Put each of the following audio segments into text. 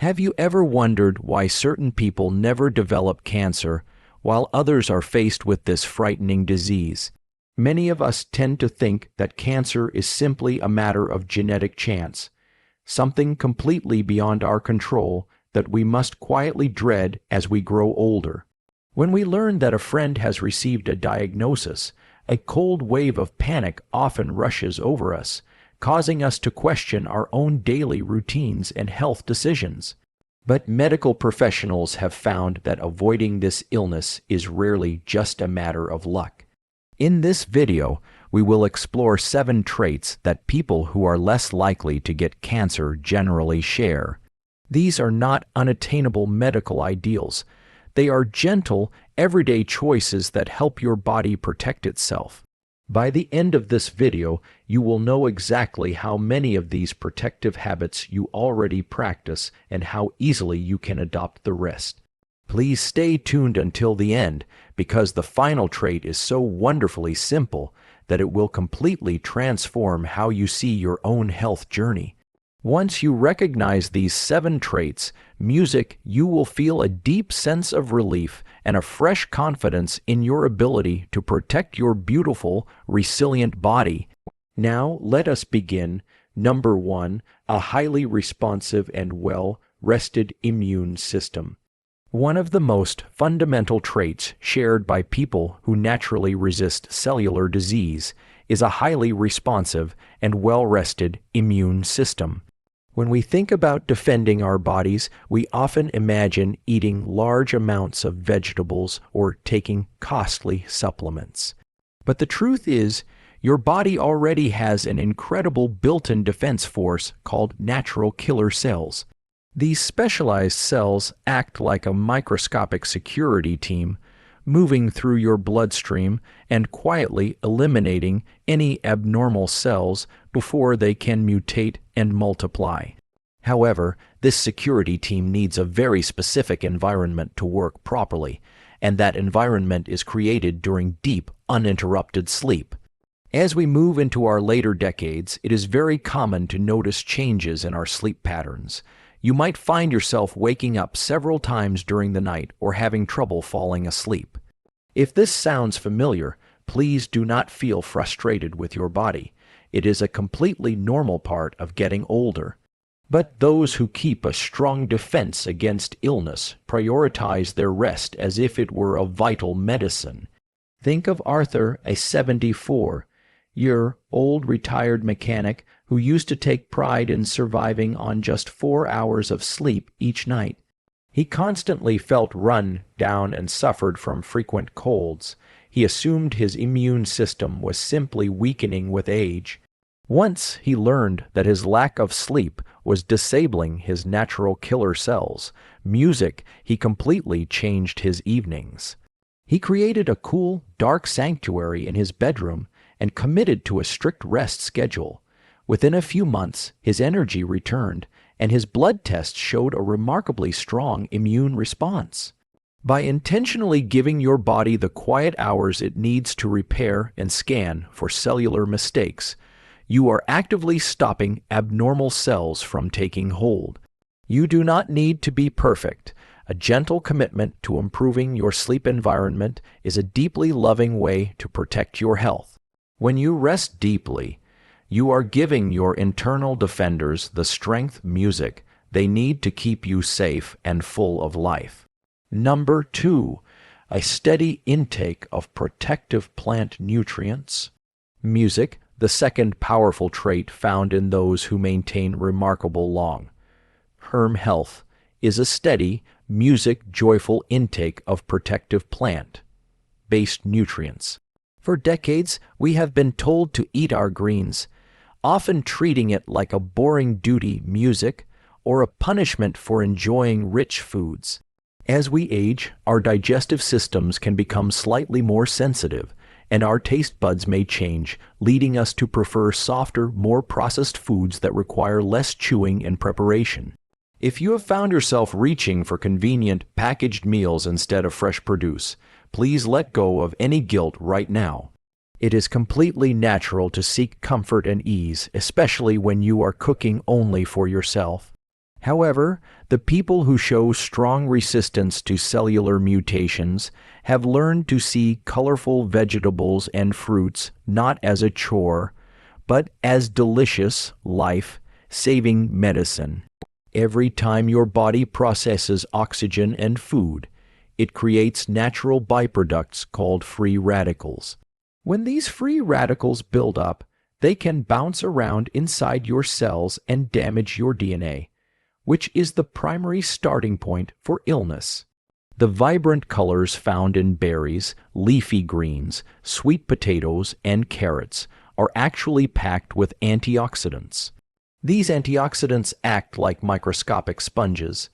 Have you ever wondered why certain people never develop cancer while others are faced with this frightening disease? Many of us tend to think that cancer is simply a matter of genetic chance, something completely beyond our control that we must quietly dread as we grow older. When we learn that a friend has received a diagnosis, a cold wave of panic often rushes over us, causing us to question our own daily routines and health decisions. But medical professionals have found that avoiding this illness is rarely just a matter of luck. In this video, we will explore 7 traits that people who are less likely to get cancer generally share. These are not unattainable medical ideals. They are gentle, everyday choices that help your body protect itself. By the end of this video, you will know exactly how many of these protective habits you already practice and how easily you can adopt the rest. Please stay tuned until the end, because the final trait is so wonderfully simple that it will completely transform how you see your own health journey. Once you recognize these 7 traits, you will feel a deep sense of relief and a fresh confidence in your ability to protect your beautiful, resilient body. Now, let us begin. Number 1, a highly responsive and well-rested immune system. One of the most fundamental traits shared by people who naturally resist cellular disease is a highly responsive and well-rested immune system. When we think about defending our bodies, we often imagine eating large amounts of vegetables or taking costly supplements. But the truth is, your body already has an incredible built-in defense force called natural killer cells. These specialized cells act like a microscopic security team, moving through your bloodstream and quietly eliminating any abnormal cells before they can mutate and multiply. However, this security team needs a very specific environment to work properly, and that environment is created during deep, uninterrupted sleep. As we move into our later decades, it is very common to notice changes in our sleep patterns. You might find yourself waking up several times during the night or having trouble falling asleep. If this sounds familiar, please do not feel frustrated with your body. It is a completely normal part of getting older. But those who keep a strong defense against illness prioritize their rest as if it were a vital medicine. Think of Arthur, a 74-year-old retired mechanic who used to take pride in surviving on just 4 hours of sleep each night. He constantly felt run down and suffered from frequent colds. He assumed his immune system was simply weakening with age. Once he learned that his lack of sleep was disabling his natural killer cells, he completely changed his evenings. He created a cool, dark sanctuary in his bedroom and committed to a strict rest schedule. Within a few months, his energy returned, and his blood tests showed a remarkably strong immune response. By intentionally giving your body the quiet hours it needs to repair and scan for cellular mistakes, you are actively stopping abnormal cells from taking hold. You do not need to be perfect. A gentle commitment to improving your sleep environment is a deeply loving way to protect your health. When you rest deeply, you are giving your internal defenders the strength they need to keep you safe and full of life. Number 2, a steady intake of protective plant nutrients. The second powerful trait found in those who maintain remarkable long-term health, is a steady, joyful intake of protective plant-based nutrients. For decades, we have been told to eat our greens, often treating it like a boring duty or a punishment for enjoying rich foods. As we age, our digestive systems can become slightly more sensitive, and our taste buds may change, leading us to prefer softer, more processed foods that require less chewing and preparation. If you have found yourself reaching for convenient, packaged meals instead of fresh produce, please let go of any guilt right now. It is completely natural to seek comfort and ease, especially when you are cooking only for yourself. However, the people who show strong resistance to cellular mutations have learned to see colorful vegetables and fruits not as a chore, but as delicious, life-saving medicine. Every time your body processes oxygen and food, it creates natural byproducts called free radicals. When these free radicals build up, they can bounce around inside your cells and damage your DNA, which is the primary starting point for illness. The vibrant colors found in berries, leafy greens, sweet potatoes, and carrots are actually packed with antioxidants. These antioxidants act like microscopic sponges,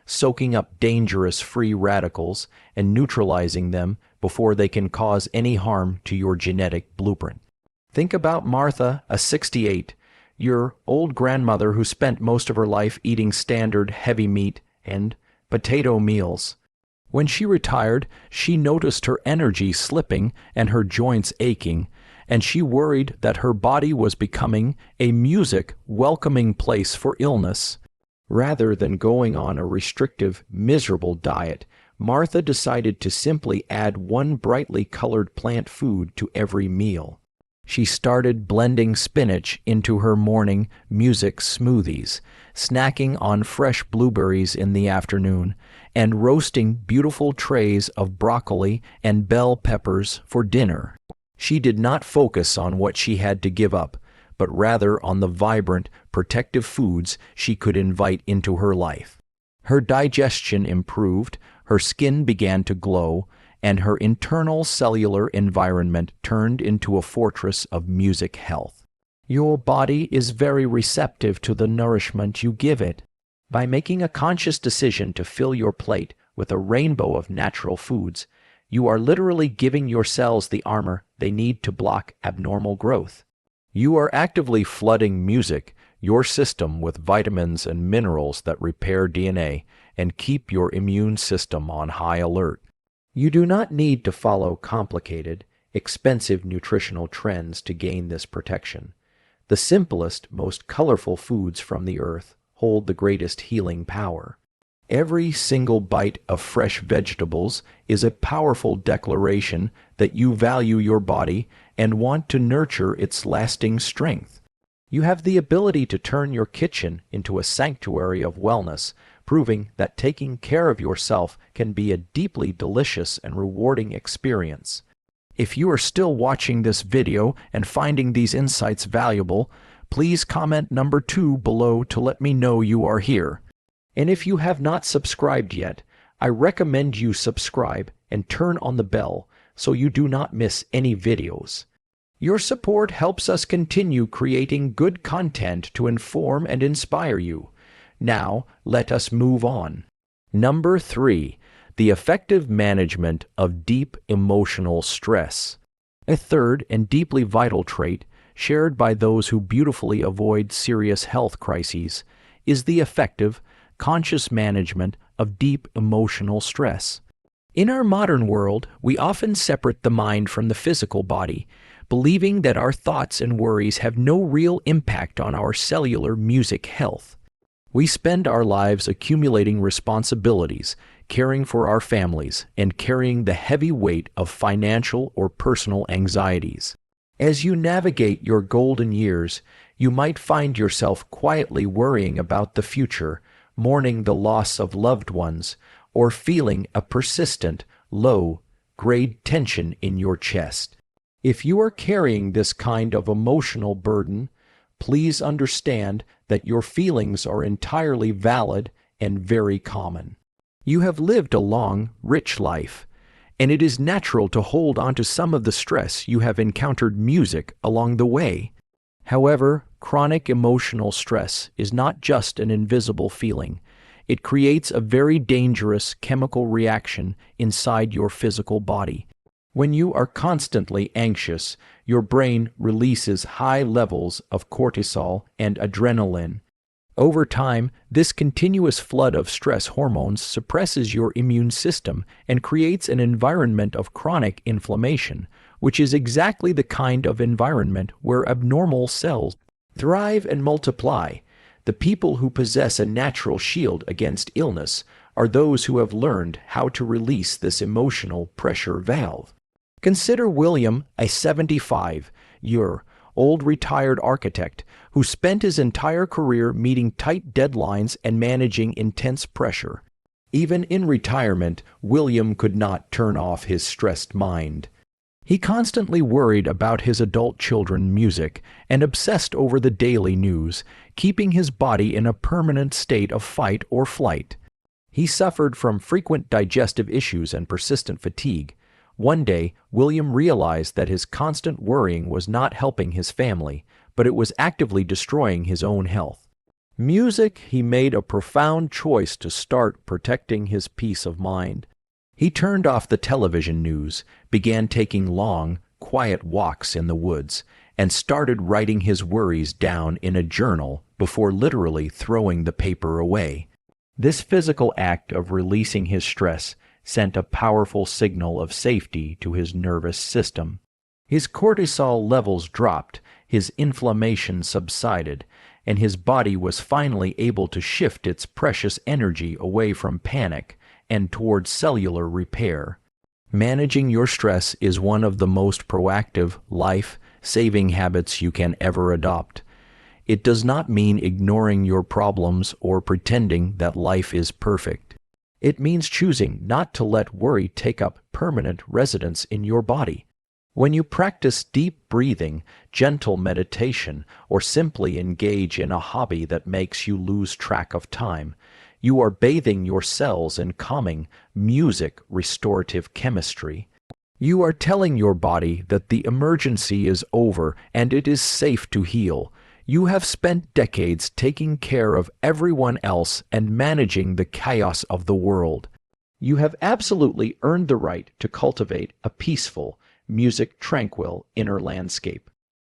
soaking up dangerous free radicals and neutralizing them before they can cause any harm to your genetic blueprint. Think about Martha, a 68, your old grandmother who spent most of her life eating standard heavy meat and potato meals. When she retired, she noticed her energy slipping and her joints aching, and she worried that her body was becoming a welcoming place for illness. Rather than going on a restrictive, miserable diet, Martha decided to simply add one brightly colored plant food to every meal. She started blending spinach into her morning smoothies, snacking on fresh blueberries in the afternoon, and roasting beautiful trays of broccoli and bell peppers for dinner. She did not focus on what she had to give up, but rather on the vibrant, protective foods she could invite into her life. Her digestion improved, her skin began to glow, and her internal cellular environment turned into a fortress of health. Your body is very receptive to the nourishment you give it. By making a conscious decision to fill your plate with a rainbow of natural foods, you are literally giving your cells the armor they need to block abnormal growth. You are actively flooding your system with vitamins and minerals that repair DNA and keep your immune system on high alert. You do not need to follow complicated, expensive nutritional trends to gain this protection. The simplest, most colorful foods from the earth hold the greatest healing power. Every single bite of fresh vegetables is a powerful declaration that you value your body and want to nurture its lasting strength. You have the ability to turn your kitchen into a sanctuary of wellness, proving that taking care of yourself can be a deeply delicious and rewarding experience. If you are still watching this video and finding these insights valuable, please comment number 2 below to let me know you are here. And if you have not subscribed yet, I recommend you subscribe and turn on the bell so you do not miss any videos. Your support helps us continue creating good content to inform and inspire you. Now, let us move on. Number 3, the effective management of deep emotional stress. A third and deeply vital trait, shared by those who beautifully avoid serious health crises, is the effective, conscious management of deep emotional stress. In our modern world, we often separate the mind from the physical body, believing that our thoughts and worries have no real impact on our cellular health. We spend our lives accumulating responsibilities, caring for our families, and carrying the heavy weight of financial or personal anxieties. As you navigate your golden years, you might find yourself quietly worrying about the future, mourning the loss of loved ones, or feeling a persistent, low-grade tension in your chest. If you are carrying this kind of emotional burden, please understand that your feelings are entirely valid and very common. You have lived a long, rich life, and it is natural to hold onto some of the stress you have encountered along the way. However, chronic emotional stress is not just an invisible feeling. It creates a very dangerous chemical reaction inside your physical body. When you are constantly anxious, your brain releases high levels of cortisol and adrenaline. Over time, this continuous flood of stress hormones suppresses your immune system and creates an environment of chronic inflammation, which is exactly the kind of environment where abnormal cells thrive and multiply. The people who possess a natural shield against illness are those who have learned how to release this emotional pressure valve. Consider William, a 75-year-old retired architect who spent his entire career meeting tight deadlines and managing intense pressure. Even in retirement, William could not turn off his stressed mind. He constantly worried about his adult children's music and obsessed over the daily news, keeping his body in a permanent state of fight or flight. He suffered from frequent digestive issues and persistent fatigue. One day, William realized that his constant worrying was not helping his family, but it was actively destroying his own health. Music, he made a profound choice to start protecting his peace of mind. He turned off the television news, began taking long, quiet walks in the woods, and started writing his worries down in a journal before literally throwing the paper away. This physical act of releasing his stress sent a powerful signal of safety to his nervous system. His cortisol levels dropped, his inflammation subsided, and his body was finally able to shift its precious energy away from panic and towards cellular repair. Managing your stress is one of the most proactive, life-saving habits you can ever adopt. It does not mean ignoring your problems or pretending that life is perfect. It means choosing not to let worry take up permanent residence in your body. When you practice deep breathing, gentle meditation, or simply engage in a hobby that makes you lose track of time, you are bathing your cells in calming, music restorative chemistry. You are telling your body that the emergency is over and it is safe to heal. You have spent decades taking care of everyone else and managing the chaos of the world. You have absolutely earned the right to cultivate a peaceful, tranquil inner landscape.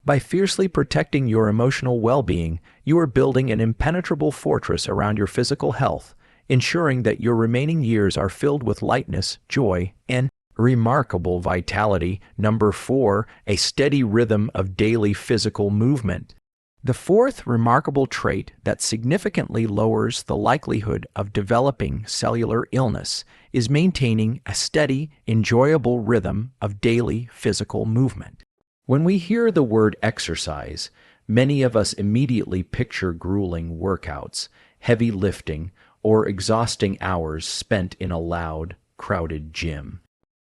By fiercely protecting your emotional well-being, you are building an impenetrable fortress around your physical health, ensuring that your remaining years are filled with lightness, joy, and remarkable vitality. Number 4, a steady rhythm of daily physical movement. The fourth remarkable trait that significantly lowers the likelihood of developing cellular illness is maintaining a steady, enjoyable rhythm of daily physical movement. When we hear the word exercise, many of us immediately picture grueling workouts, heavy lifting, or exhausting hours spent in a loud, crowded gym.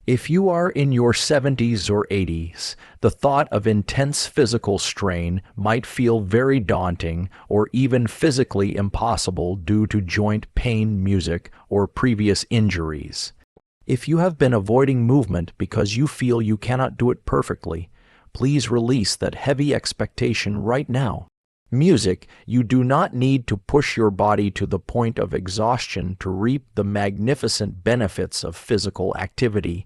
If you are in your 70s or 80s, the thought of intense physical strain might feel very daunting or even physically impossible due to joint pain, music, or previous injuries. If you have been avoiding movement because you feel you cannot do it perfectly, please release that heavy expectation right now. Music, you do not need to push your body to the point of exhaustion to reap the magnificent benefits of physical activity.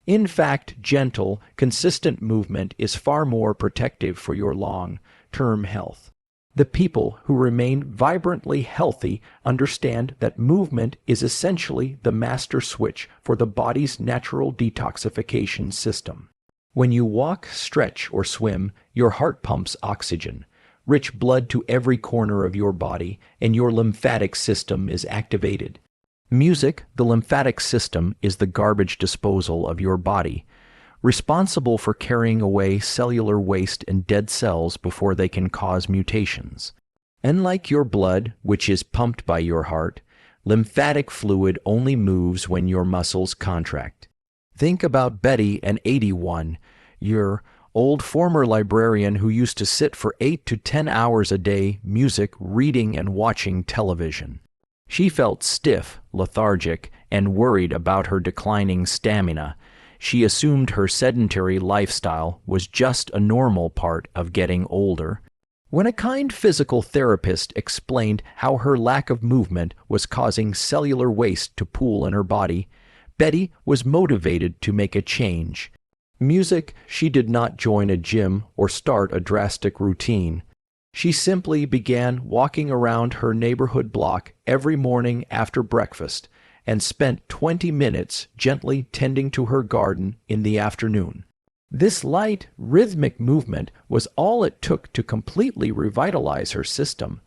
In fact, gentle, consistent movement is far more protective for your long-term health. The people who remain vibrantly healthy understand that movement is essentially the master switch for the body's natural detoxification system. When you walk, stretch, or swim, your heart pumps oxygen, rich blood to every corner of your body, and your lymphatic system is activated. Music, the lymphatic system, is the garbage disposal of your body, responsible for carrying away cellular waste and dead cells before they can cause mutations. Unlike your blood, which is pumped by your heart, lymphatic fluid only moves when your muscles contract. Think about Betty, an 81-year-old former librarian who used to sit for 8 to 10 hours a day, music, reading, and watching television. She felt stiff, lethargic, and worried about her declining stamina. She assumed her sedentary lifestyle was just a normal part of getting older. When a kind physical therapist explained how her lack of movement was causing cellular waste to pool in her body, Betty was motivated to make a change. Music, she did not join a gym or start a drastic routine. She simply began walking around her neighborhood block every morning after breakfast and spent 20 minutes gently tending to her garden in the afternoon. This light, rhythmic movement was all it took to completely revitalize her system.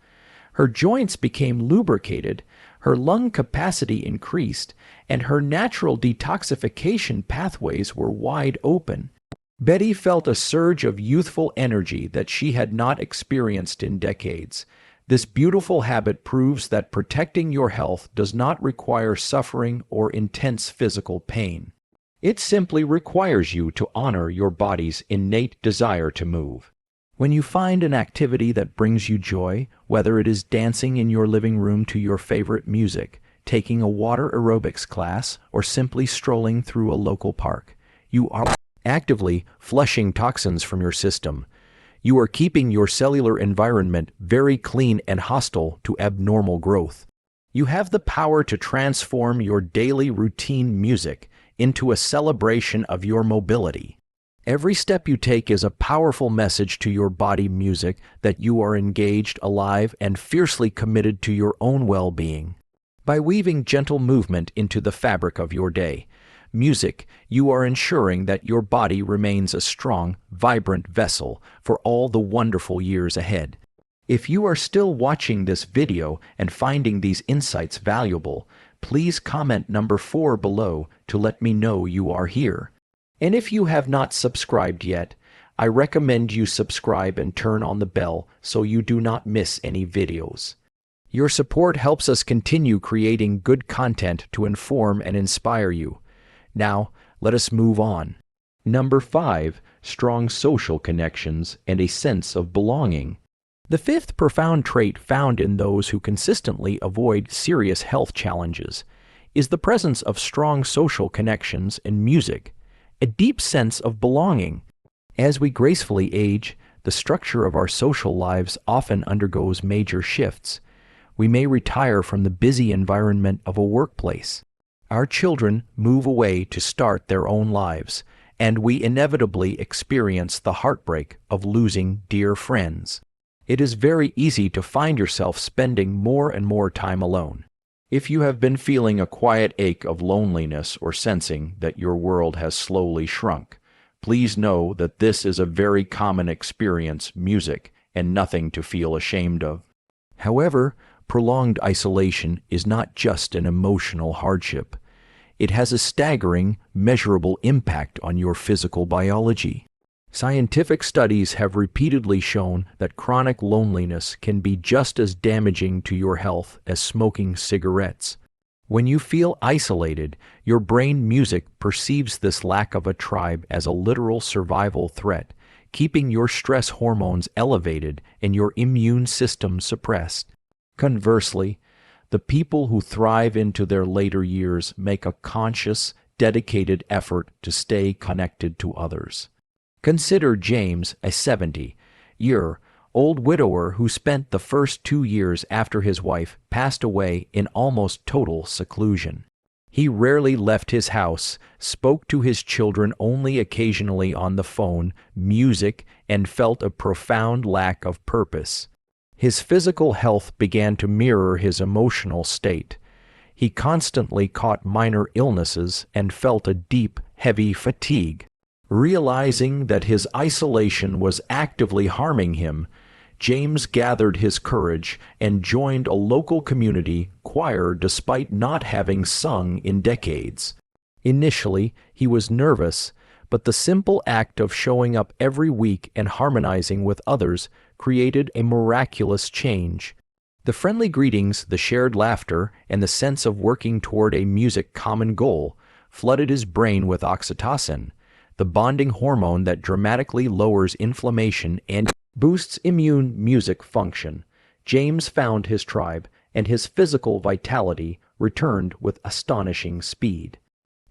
Her joints became lubricated, her lung capacity increased, and her natural detoxification pathways were wide open. Betty felt a surge of youthful energy that she had not experienced in decades. This beautiful habit proves that protecting your health does not require suffering or intense physical pain. It simply requires you to honor your body's innate desire to move. When you find an activity that brings you joy, whether it is dancing in your living room to your favorite music, taking a water aerobics class, or simply strolling through a local park, you are actively flushing toxins from your system. You are keeping your cellular environment very clean and hostile to abnormal growth. You have the power to transform your daily routine music into a celebration of your mobility. Every step you take is a powerful message to your body music that you are engaged, alive, and fiercely committed to your own well-being. By weaving gentle movement into the fabric of your day, music, you are ensuring that your body remains a strong, vibrant vessel for all the wonderful years ahead. If you are still watching this video and finding these insights valuable, please comment number 4 below to let me know you are here. And if you have not subscribed yet, I recommend you subscribe and turn on the bell so you do not miss any videos. Your support helps us continue creating good content to inform and inspire you. Now, let us move on. Number 5, strong social connections and a sense of belonging. The 5th profound trait found in those who consistently avoid serious health challenges is the presence of strong social connections and music, a deep sense of belonging. As we gracefully age, the structure of our social lives often undergoes major shifts. We may retire from the busy environment of a workplace. Our children move away to start their own lives, and we inevitably experience the heartbreak of losing dear friends. It is very easy to find yourself spending more and more time alone. If you have been feeling a quiet ache of loneliness or sensing that your world has slowly shrunk, please know that this is a very common experience, music, and nothing to feel ashamed of. However, prolonged isolation is not just an emotional hardship. It has a staggering, measurable impact on your physical biology. Scientific studies have repeatedly shown that chronic loneliness can be just as damaging to your health as smoking cigarettes. When you feel isolated, your brain music perceives this lack of a tribe as a literal survival threat, keeping your stress hormones elevated and your immune system suppressed. Conversely, the people who thrive into their later years make a conscious, dedicated effort to stay connected to others. Consider James, a 70-year-old widower who spent the first 2 years after his wife passed away in almost total seclusion. He rarely left his house, spoke to his children only occasionally on the phone, music, and felt a profound lack of purpose. His physical health began to mirror his emotional state. He constantly caught minor illnesses and felt a deep, heavy fatigue. Realizing that his isolation was actively harming him, James gathered his courage and joined a local community choir despite not having sung in decades. Initially, he was nervous, but the simple act of showing up every week and harmonizing with others created a miraculous change. The friendly greetings, the shared laughter, and the sense of working toward a music common goal flooded his brain with oxytocin, the bonding hormone that dramatically lowers inflammation and boosts immune music function. James found his tribe, and his physical vitality returned with astonishing speed.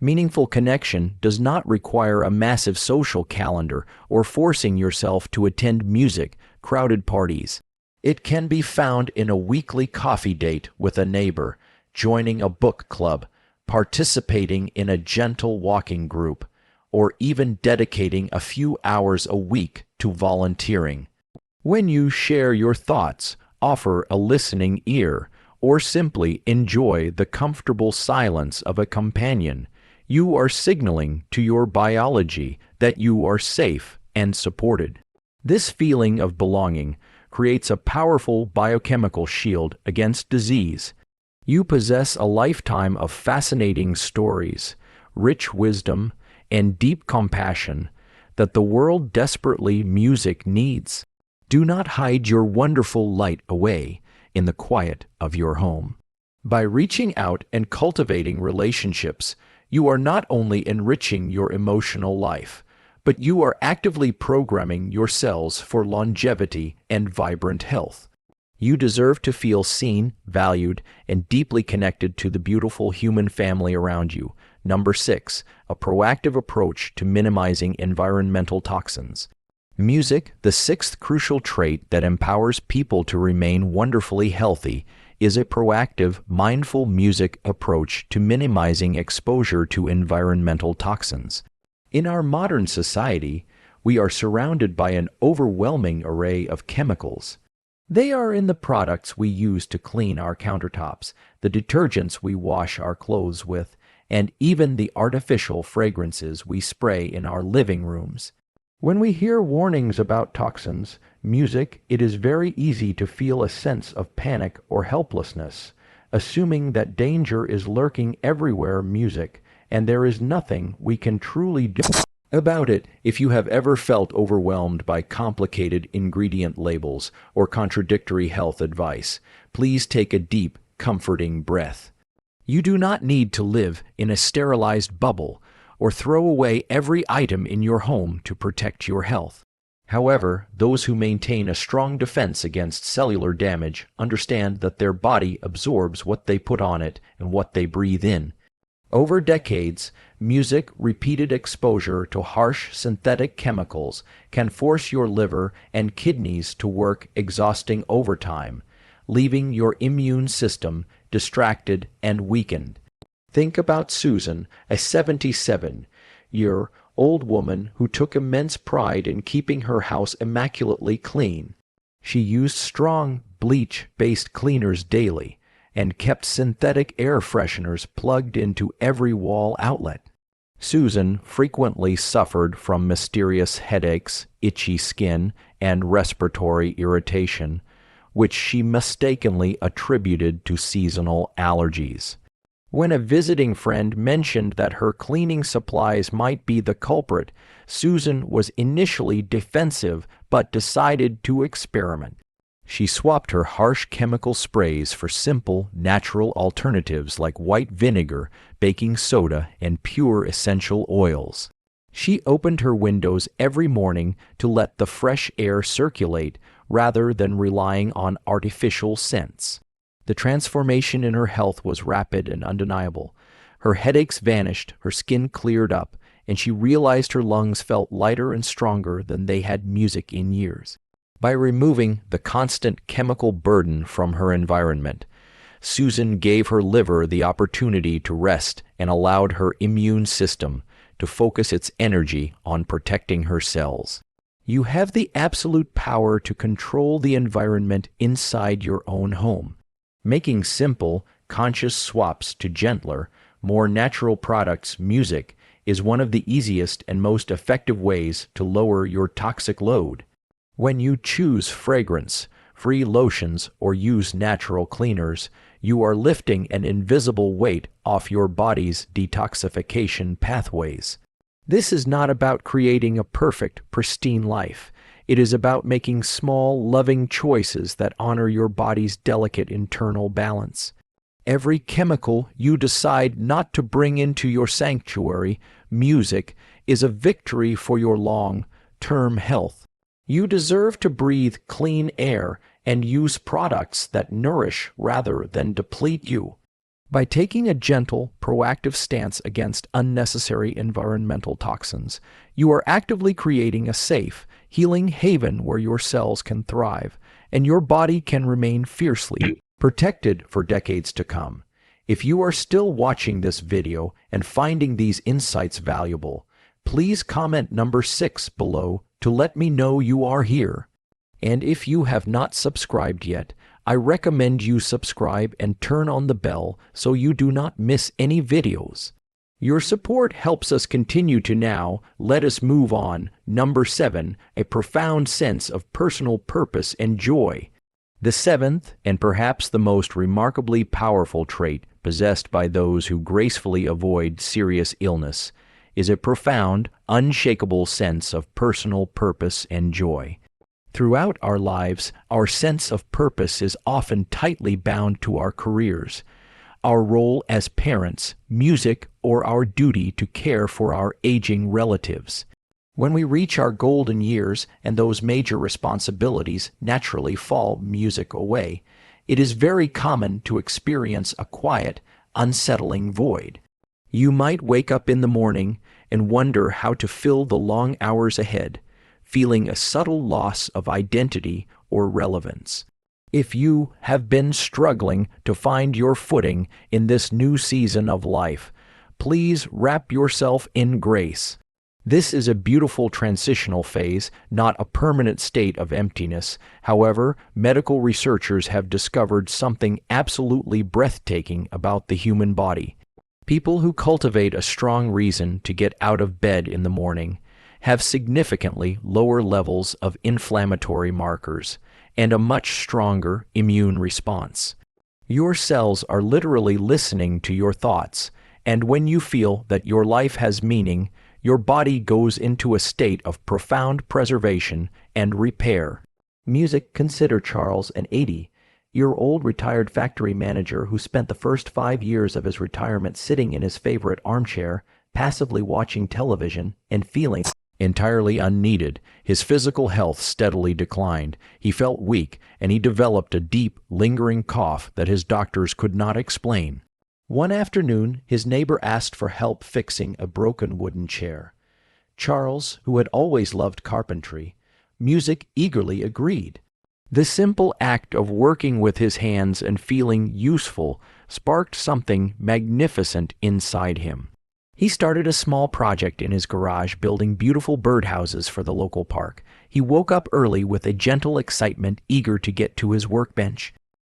Meaningful connection does not require a massive social calendar or forcing yourself to attend music, crowded parties. It can be found in a weekly coffee date with a neighbor, joining a book club, participating in a gentle walking group, or even dedicating a few hours a week to volunteering. When you share your thoughts, offer a listening ear, or simply enjoy the comfortable silence of a companion, you are signaling to your biology that you are safe and supported. This feeling of belonging creates a powerful biochemical shield against disease. You possess a lifetime of fascinating stories, rich wisdom, and deep compassion that the world desperately music needs. Do not hide your wonderful light away in the quiet of your home. By reaching out and cultivating relationships, you are not only enriching your emotional life, but you are actively programming your cells for longevity and vibrant health. You deserve to feel seen, valued, and deeply connected to the beautiful human family around you. Number 6, a proactive approach to minimizing environmental toxins. Music, the sixth crucial trait that empowers people to remain wonderfully healthy, is a proactive, mindful music approach to minimizing exposure to environmental toxins. In our modern society, we are surrounded by an overwhelming array of chemicals. They are in the products we use to clean our countertops, the detergents we wash our clothes with, and even the artificial fragrances we spray in our living rooms. When we hear warnings about toxins, music, it is very easy to feel a sense of panic or helplessness, assuming that danger is lurking everywhere music, and there is nothing we can truly do about it. If you have ever felt overwhelmed by complicated ingredient labels or contradictory health advice, please take a deep, comforting breath. You do not need to live in a sterilized bubble or throw away every item in your home to protect your health. However, those who maintain a strong defense against cellular damage understand that their body absorbs what they put on it and what they breathe in. Over decades, music, repeated exposure to harsh synthetic chemicals can force your liver and kidneys to work exhausting overtime, leaving your immune system distracted and weakened. Think about Susan, a 77-year-old woman who took immense pride in keeping her house immaculately clean. She used strong, bleach-based cleaners daily and kept synthetic air fresheners plugged into every wall outlet. Susan frequently suffered from mysterious headaches, itchy skin, and respiratory irritation, which she mistakenly attributed to seasonal allergies. When a visiting friend mentioned that her cleaning supplies might be the culprit, Susan was initially defensive but decided to experiment. She swapped her harsh chemical sprays for simple, natural alternatives like white vinegar, baking soda, and pure essential oils. She opened her windows every morning to let the fresh air circulate rather than relying on artificial scents. The transformation in her health was rapid and undeniable. Her headaches vanished, her skin cleared up, and she realized her lungs felt lighter and stronger than they had music in years. By removing the constant chemical burden from her environment, Susan gave her liver the opportunity to rest and allowed her immune system to focus its energy on protecting her cells. You have the absolute power to control the environment inside your own home. Making simple, conscious swaps to gentler, more natural products, music, is one of the easiest and most effective ways to lower your toxic load. When you choose fragrance-free lotions or use natural cleaners, you are lifting an invisible weight off your body's detoxification pathways. This is not about creating a perfect, pristine life. It is about making small, loving choices that honor your body's delicate internal balance. Every chemical you decide not to bring into your sanctuary, music, is a victory for your long-term health. You deserve to breathe clean air and use products that nourish rather than deplete you. By taking a gentle, proactive stance against unnecessary environmental toxins, you are actively creating a safe, healing haven where your cells can thrive and your body can remain fiercely protected for decades to come. If you are still watching this video and finding these insights valuable, please comment number 6 below to let me know you are here. And if you have not subscribed yet, I recommend you subscribe and turn on the bell so you do not miss any videos. Your support helps us continue to now. Let us move on. Number 7, a profound sense of personal purpose and joy. The seventh, and perhaps the most remarkably powerful trait possessed by those who gracefully avoid serious illness, is a profound, unshakable sense of personal purpose and joy. Throughout our lives, our sense of purpose is often tightly bound to our careers, our role as parents, music, or our duty to care for our aging relatives. When we reach our golden years and those major responsibilities naturally fall music away, it is very common to experience a quiet, unsettling void. You might wake up in the morning and wonder how to fill the long hours ahead, feeling a subtle loss of identity or relevance. If you have been struggling to find your footing in this new season of life, please wrap yourself in grace. This is a beautiful transitional phase, not a permanent state of emptiness. However, medical researchers have discovered something absolutely breathtaking about the human body. People who cultivate a strong reason to get out of bed in the morning have significantly lower levels of inflammatory markers and a much stronger immune response. Your cells are literally listening to your thoughts, and when you feel that your life has meaning, your body goes into a state of profound preservation and repair. Music. Consider Charles, an 80-year-old retired factory manager who spent the first 5 years of his retirement sitting in his favorite armchair, passively watching television and feeling entirely unneeded. His physical health steadily declined. He felt weak, and he developed a deep, lingering cough that his doctors could not explain. One afternoon, his neighbor asked for help fixing a broken wooden chair. Charles, who had always loved carpentry, music, eagerly agreed. The simple act of working with his hands and feeling useful sparked something magnificent inside him. He started a small project in his garage, building beautiful birdhouses for the local park. He woke up early with a gentle excitement, eager to get to his workbench.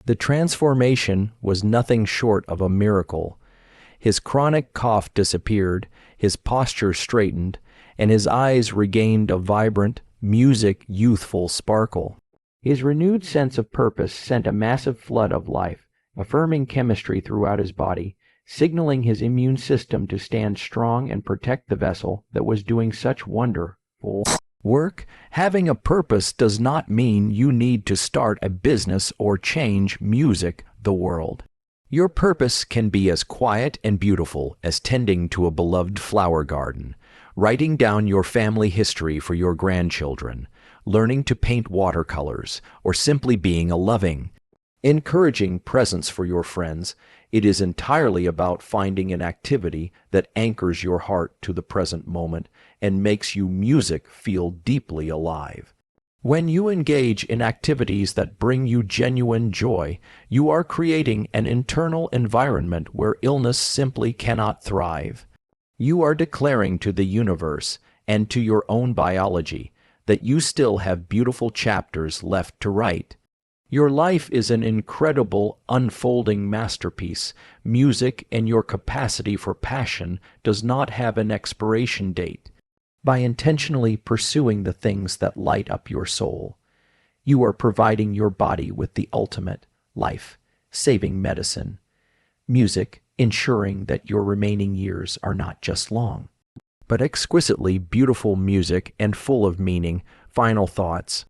The transformation was nothing short of a miracle. His chronic cough disappeared, his posture straightened, and his eyes regained a vibrant, youthful sparkle. His renewed sense of purpose sent a massive flood of life, affirming chemistry throughout his body, signaling his immune system to stand strong and protect the vessel that was doing such wonderful work. Having a purpose does not mean you need to start a business or change the world. Your purpose can be as quiet and beautiful as tending to a beloved flower garden, writing down your family history for your grandchildren, learning to paint watercolors, or simply being a loving, encouraging presence for your friends. It is entirely about finding an activity that anchors your heart to the present moment and makes you feel deeply alive. When you engage in activities that bring you genuine joy, you are creating an internal environment where illness simply cannot thrive. You are declaring to the universe and to your own biology that you still have beautiful chapters left to write. Your life is an incredible, unfolding masterpiece. Music and your capacity for passion does not have an expiration date. By intentionally pursuing the things that light up your soul, you are providing your body with the ultimate life-saving medicine. Music, ensuring that your remaining years are not just long, but exquisitely beautiful music and full of meaning. Final thoughts.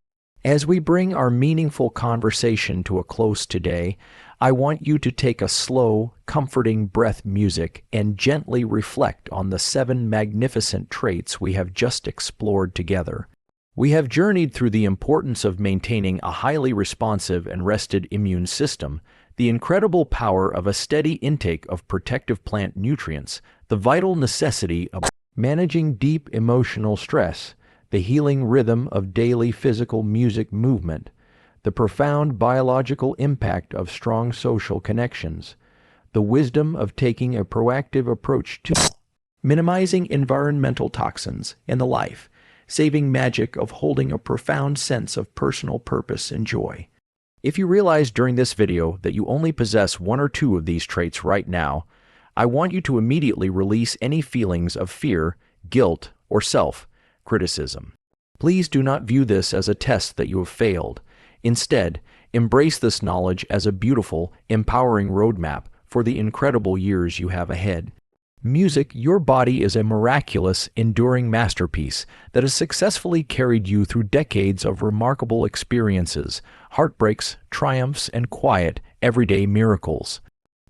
As we bring our meaningful conversation to a close today, I want you to take a slow, comforting breath and gently reflect on the 7 magnificent traits we have just explored together. We have journeyed through the importance of maintaining a highly responsive and rested immune system, the incredible power of a steady intake of protective plant nutrients, the vital necessity of managing deep emotional stress, the healing rhythm of daily physical music movement, the profound biological impact of strong social connections, the wisdom of taking a proactive approach to minimizing environmental toxins, and the life-saving magic of holding a profound sense of personal purpose and joy. If you realize during this video that you only possess 1 or 2 of these traits right now, I want you to immediately release any feelings of fear, guilt, or self-criticism. Please do not view this as a test that you have failed. Instead, embrace this knowledge as a beautiful, empowering roadmap for the incredible years you have ahead. Music, your body is a miraculous, enduring masterpiece that has successfully carried you through decades of remarkable experiences, heartbreaks, triumphs, and quiet, everyday miracles.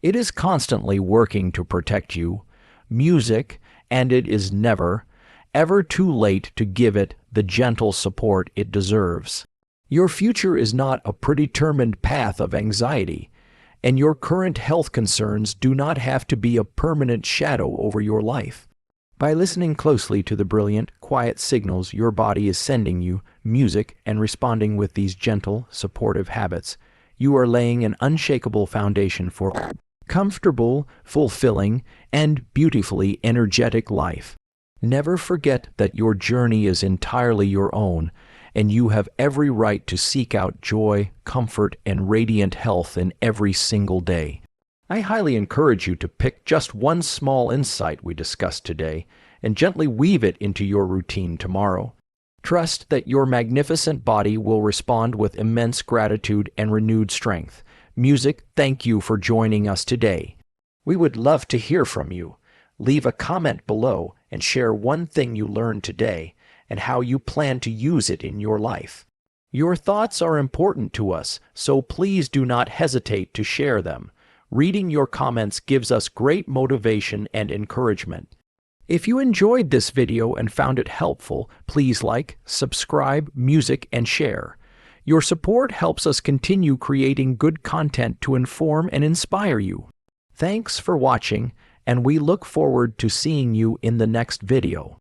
It is constantly working to protect you. Music, and it is never, ever too late to give it the gentle support it deserves. Your future is not a predetermined path of anxiety, and your current health concerns do not have to be a permanent shadow over your life. By listening closely to the brilliant, quiet signals your body is sending you, music, and responding with these gentle, supportive habits, you are laying an unshakable foundation for comfortable, fulfilling, and beautifully energetic life. Never forget that your journey is entirely your own, and you have every right to seek out joy, comfort, and radiant health in every single day. I highly encourage you to pick just one small insight we discussed today and gently weave it into your routine tomorrow. Trust that your magnificent body will respond with immense gratitude and renewed strength. Music, thank you for joining us today. We would love to hear from you. Leave a comment below and share one thing you learned today and how you plan to use it in your life. Your thoughts are important to us, so please do not hesitate to share them. Reading your comments gives us great motivation and encouragement. If you enjoyed this video and found it helpful, please like, subscribe, music, and share. Your support helps us continue creating good content to inform and inspire you. Thanks for watching, and we look forward to seeing you in the next video.